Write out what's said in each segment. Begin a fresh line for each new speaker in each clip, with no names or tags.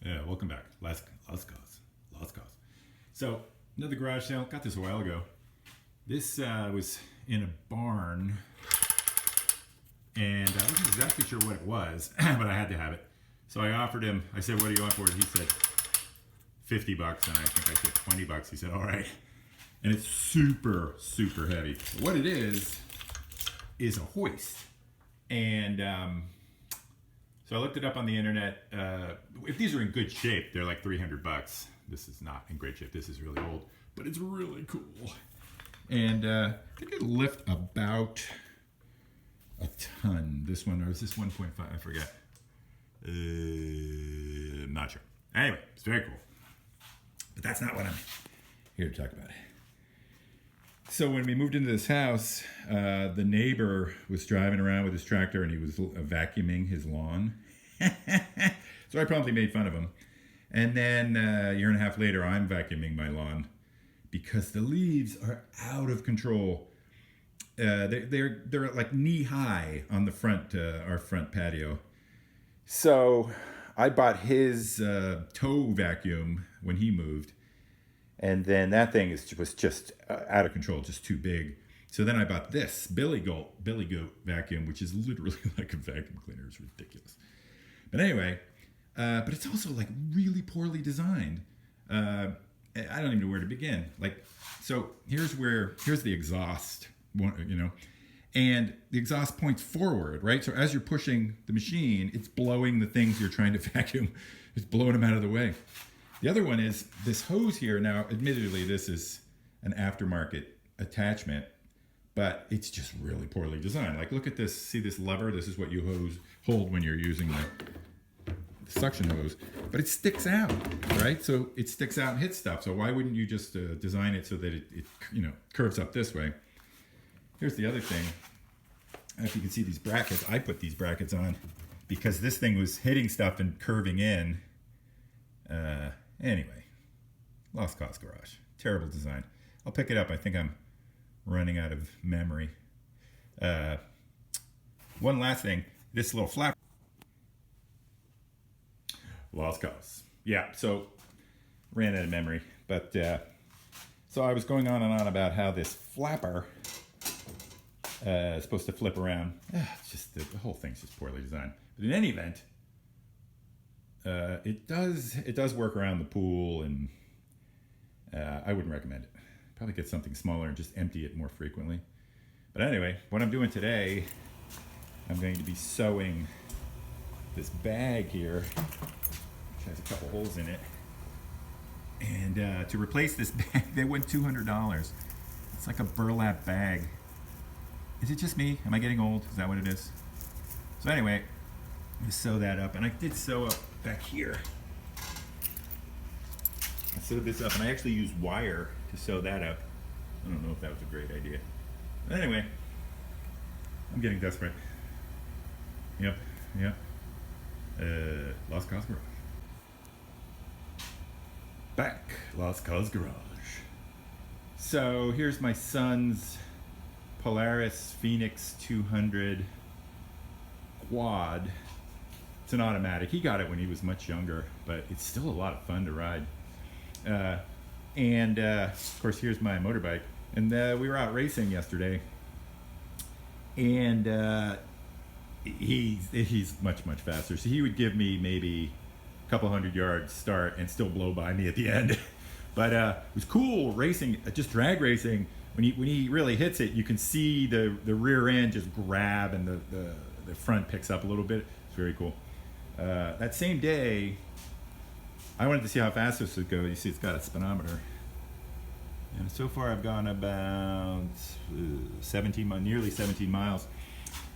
Yeah, welcome back. Last cause. So another garage sale. Got this a while ago. This was in a barn, and I wasn't exactly sure what it was, but I had to have it. So I offered him. I said, "What do you want for it?" He said, $50, and I think I said $20. He said, "All right." And it's super, super heavy. What it is a hoist, and so I looked it up on the internet. If these are in good shape, they're like $300. This is not in great shape. This is really old, but it's really cool. And I think it'll lift about a ton. This one, or is this 1.5? I forget. I'm not sure. Anyway, it's very cool. But that's not what I'm here to talk about. So when we moved into this house, the neighbor was driving around with his tractor and he was vacuuming his lawn. So I promptly made fun of him. And then a year and a half later, I'm vacuuming my lawn because the leaves are out of control. They're like knee high on the front, our front patio. So I bought his tow vacuum when he moved. And then that thing was just out of control, just too big. So then I bought this Billy Goat vacuum, which is literally like a vacuum cleaner. It's ridiculous. But anyway, but it's also like really poorly designed. I don't even know where to begin. Like, so here's the exhaust, and the exhaust points forward, right? So as you're pushing the machine, it's blowing the things you're trying to vacuum. It's blowing them out of the way. The other one is this hose here. Now, admittedly, this is an aftermarket attachment, but it's just really poorly designed. Like, look at this. See this lever? This is what you hold when you're using the suction hose. But it sticks out, right? So it sticks out and hits stuff. So why wouldn't you just design it so that it curves up this way? Here's the other thing. If you can see these brackets, I put these brackets on because this thing was hitting stuff and curving in. Anyway, Lost Cause Garage. Terrible design. I'll pick it up. I think I'm running out of memory. One last thing. This little flap. Lost Cause. Yeah, so ran out of memory. But so I was going on and on about how this flapper is supposed to flip around. It's just the whole thing's just poorly designed. But in any event, it does work around the pool, and I wouldn't recommend it. Probably get something smaller and just empty it more frequently. But anyway, what I'm doing today, I'm going to be sewing this bag here, which has a couple holes in it. And to replace this bag, they went $200. It's like a burlap bag. Is it just me? Am I getting old? Is that what it is? So anyway, I'm gonna sew that up, and I did sew up back here. I sewed this up, and I actually used wire to sew that up. I don't know if that was a great idea. But anyway, I'm getting desperate. Yep. Lost Cause Garage. Back, Lost Cause Garage. So here's my son's Polaris Phoenix 200 quad. It's an automatic. He got it when he was much younger, but it's still a lot of fun to ride. Of course, here's my motorbike. And we were out racing yesterday, and he's much faster. So he would give me maybe a couple hundred yards start and still blow by me at the end. But it was cool racing, just drag racing. When he really hits it, you can see the rear end just grab, and the front picks up a little bit. It's very cool. That same day, I wanted to see how fast this would go. You see, it's got a speedometer. And so far, I've gone about nearly 17 miles.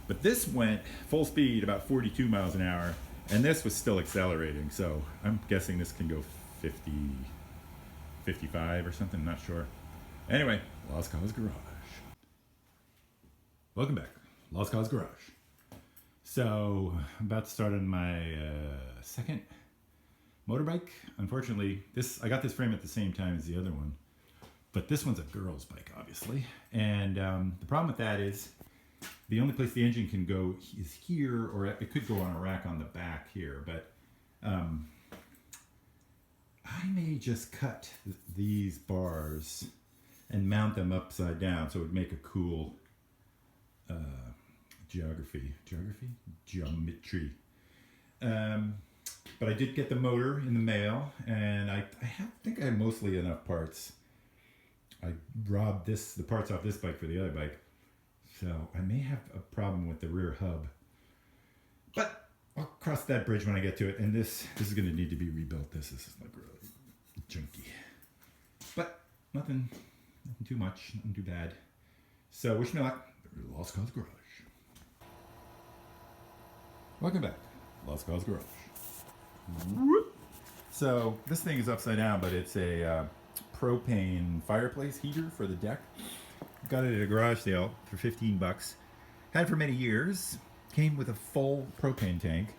But this went full speed, about 42 miles an hour. And this was still accelerating. So I'm guessing this can go 50, 55 or something. Not sure. Anyway, Lost Cause Garage. Welcome back. Lost Cause Garage. So I'm about to start on my second motorbike. Unfortunately, I got this frame at the same time as the other one. But this one's a girl's bike, obviously. And the problem with that is the only place the engine can go is here, or it could go on a rack on the back here. But I may just cut these bars and mount them upside down so it would make a cool geometry. But I did get the motor in the mail, and I think I have mostly enough parts. I robbed the parts off this bike for the other bike, so I may have a problem with the rear hub. But I'll cross that bridge when I get to it, and this is going to need to be rebuilt. This is like really junky. But nothing too much, nothing too bad. So wish me luck. Lost Cause Garage. Welcome back, Lost Cause Garage. So this thing is upside down, but it's a propane fireplace heater for the deck. Got it at a garage sale for 15 bucks. Had it for many years. Came with a full propane tank.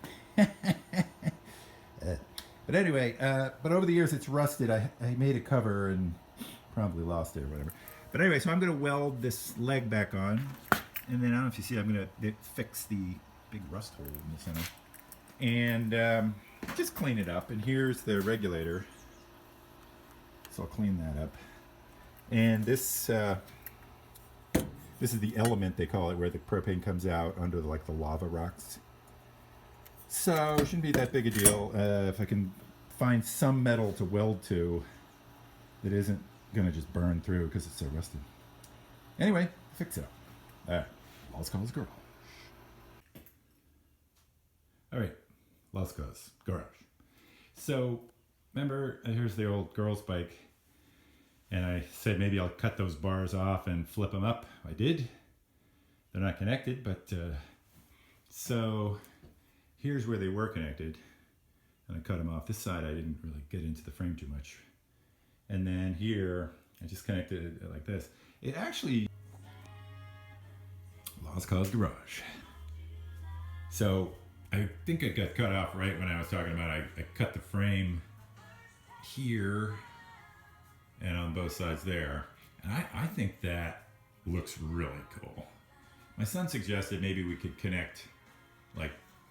But anyway, but over the years it's rusted. I made a cover and probably lost it or whatever. But anyway, so I'm going to weld this leg back on. And then I don't know if you see, I'm going to fix the big rust hole in the center. And just clean it up. And here's the regulator. So I'll clean that up. And this is the element, they call it, where the propane comes out under the lava rocks. So it shouldn't be that big a deal if I can find some metal to weld to that isn't going to just burn through because it's so rusted. Anyway, fix it up. All right, Lost Cause Garage. All right, Lost Cause Garage. So remember, here's the old girl's bike. And I said maybe I'll cut those bars off and flip them up. I did. They're not connected, but so here's where they were connected. And I cut them off. This side I didn't really get into the frame too much. And then here, I just connected it like this. It actually... Lost Cause Garage. So I think it got cut off right when I was talking about I cut the frame here and on both sides there. And I think that looks really cool. My son suggested maybe we could connect,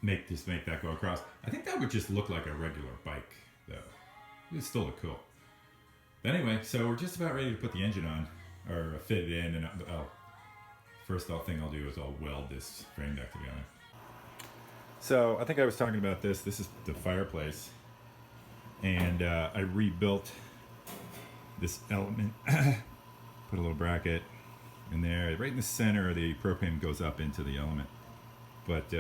make that go across. I think that would just look like a regular bike, though. It would still look cool. But anyway, so we're just about ready to put the engine on, or fit it in, and first thing I'll do is I'll weld this frame back together. So I think I was talking about this. This is the fireplace, and I rebuilt this element. Put a little bracket in there, right in the center. The propane goes up into the element, but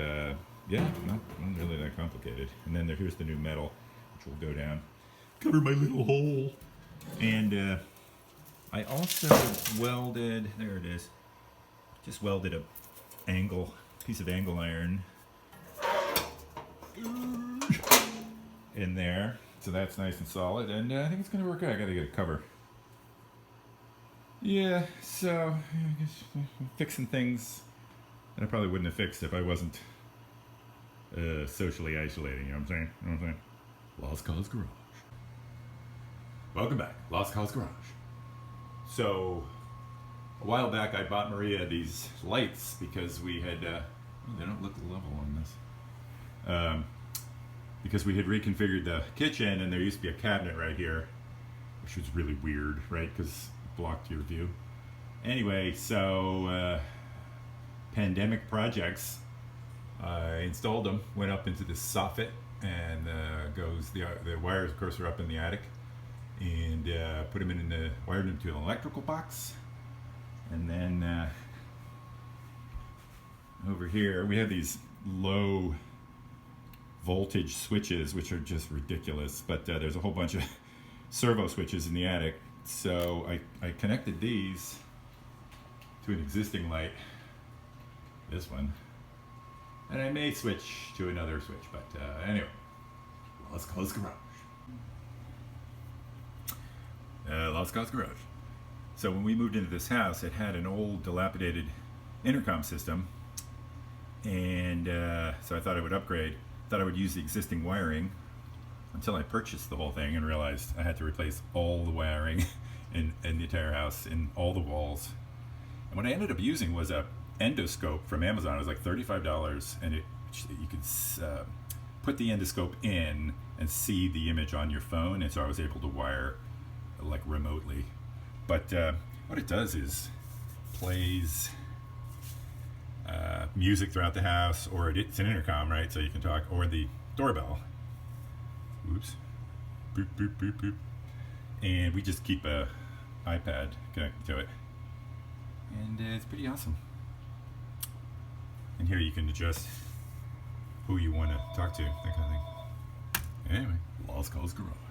yeah, not really that complicated. And then here's the new metal, which will go down, cover my little hole. And I also welded, there it is, just welded a piece of angle iron in there, so that's nice and solid, and I think it's going to work out. I got to get a cover. Yeah, so I guess fixing things that I probably wouldn't have fixed if I wasn't socially isolating. You know what I'm saying? Lost Cause Garage. Welcome back, Lost Cause Garage. So a while back, I bought Maria these lights because we had. They don't look level on this. Because we had reconfigured the kitchen, and there used to be a cabinet right here, which was really weird, right? Because it blocked your view. Anyway, so pandemic projects, I installed them, went up into this soffit, and the wires, of course, are up in the attic, and put them wired them to an electrical box, and then over here we have these low voltage switches, which are just ridiculous, but there's a whole bunch of servo switches in the attic, so I connected these to an existing light, this one, and I may switch to another switch, but anyway, Lost Cause Garage. Lost Cause Garage. So when we moved into this house, it had an old dilapidated intercom system, and so I thought I would upgrade. Thought I would use the existing wiring until I purchased the whole thing and realized I had to replace all the wiring in the entire house, in all the walls. And what I ended up using was a endoscope from Amazon. It was like $35, and you could put the endoscope in and see the image on your phone, and so I was able to wire like remotely. But what it does is plays music throughout the house, or it's an intercom, right? So you can talk, or the doorbell. Oops. Boop, boop, boop, boop. And we just keep a iPad connected to it. And it's pretty awesome. And here you can adjust who you want to talk to, that kind of thing. Anyway, Lost Calls Garage.